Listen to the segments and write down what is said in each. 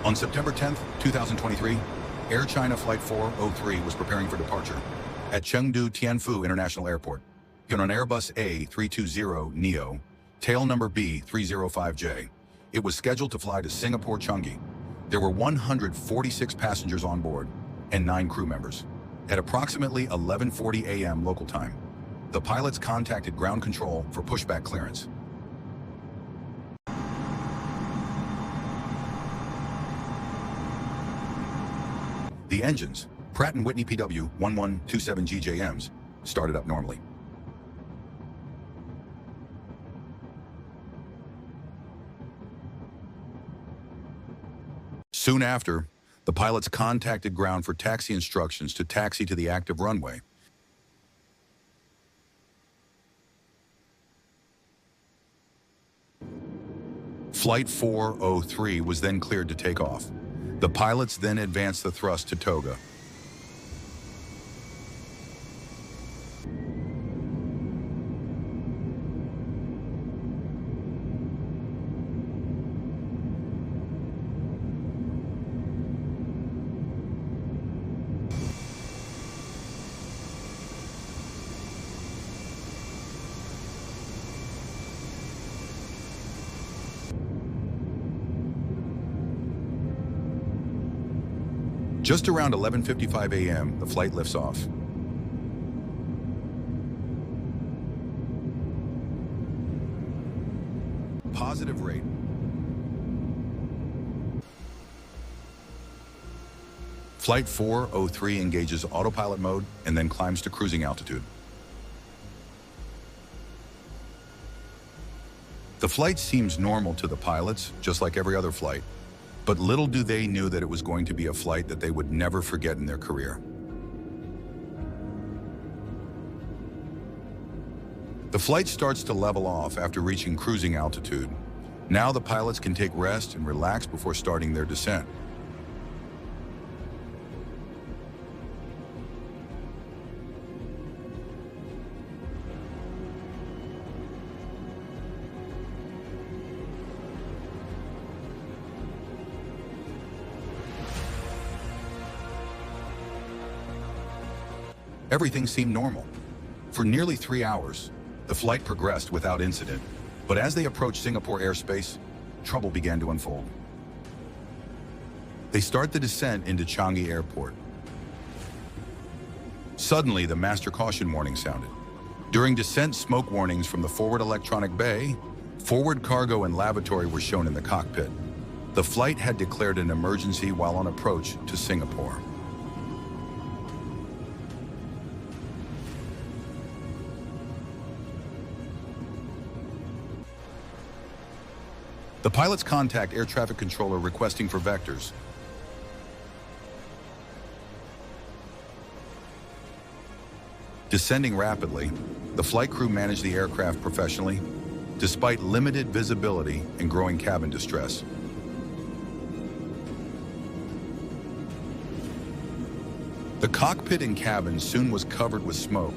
On September 10, 2023, Air China Flight 403 was preparing for departure at Chengdu Tianfu International Airport on an Airbus A320neo, tail number B305J. It was scheduled to fly to Singapore Changi. There were 146 passengers on board and 9 crew members. At approximately 11:40 a.m. local time, the pilots contacted ground control for pushback clearance. The engines, Pratt & Whitney PW1127GJMs, started up normally. Soon after, the pilots contacted ground for taxi instructions to taxi to the active runway. Flight 403 was then cleared to take off. The pilots then advanced the thrust to Toga. Just around 11:55 a.m., the flight lifts off. Positive rate. Flight 403 engages autopilot mode and then climbs to cruising altitude. The flight seems normal to the pilots, just like every other flight. But little do they know that it was going to be a flight that they would never forget in their career. The flight starts to level off after reaching cruising altitude. Now the pilots can take rest and relax before starting their descent. Everything seemed normal. For nearly 3 hours, the flight progressed without incident. But as they approached Singapore airspace, trouble began to unfold. They start the descent into Changi Airport. Suddenly, the master caution warning sounded. During descent, smoke warnings from the forward electronic bay, forward cargo and lavatory were shown in the cockpit. The flight had declared an emergency while on approach to Singapore. The pilots contact air traffic controller requesting for vectors. Descending rapidly, the flight crew managed the aircraft professionally, despite limited visibility and growing cabin distress. The cockpit and cabin soon was covered with smoke,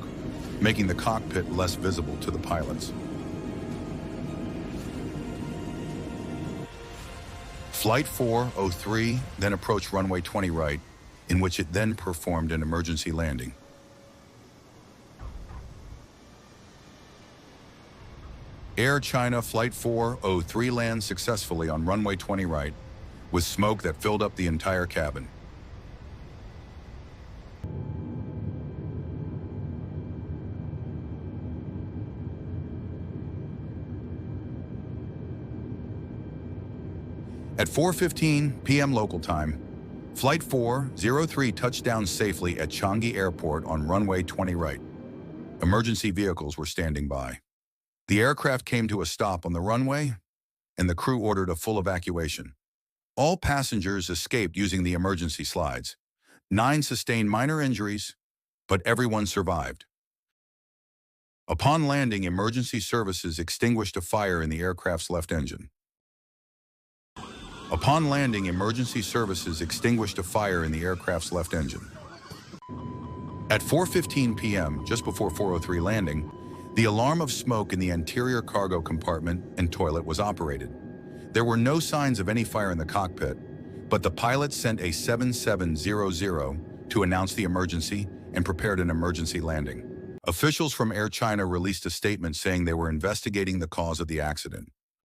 making the cockpit less visible to the pilots. Flight 403 then approached runway 20 right, in which it then performed an emergency landing. Air China Flight 403 lands successfully on runway 20 right, with smoke that filled up the entire cabin. At 4:15 p.m. local time, Flight 403 touched down safely at Changi Airport on runway 20 right. Emergency vehicles were standing by. The aircraft came to a stop on the runway, and the crew ordered a full evacuation. All passengers escaped using the emergency slides. 9 sustained minor injuries, but everyone survived. Upon landing, emergency services extinguished a fire in the aircraft's left engine. Upon landing, emergency services extinguished a fire in the aircraft's left engine. At 4:15 p.m., just before 403 landing, the alarm of smoke in the anterior cargo compartment and toilet was operated. There were no signs of any fire in the cockpit, but the pilot sent a 7700 to announce the emergency and prepared an emergency landing. Officials from Air China released a statement saying they were investigating the cause of the accident.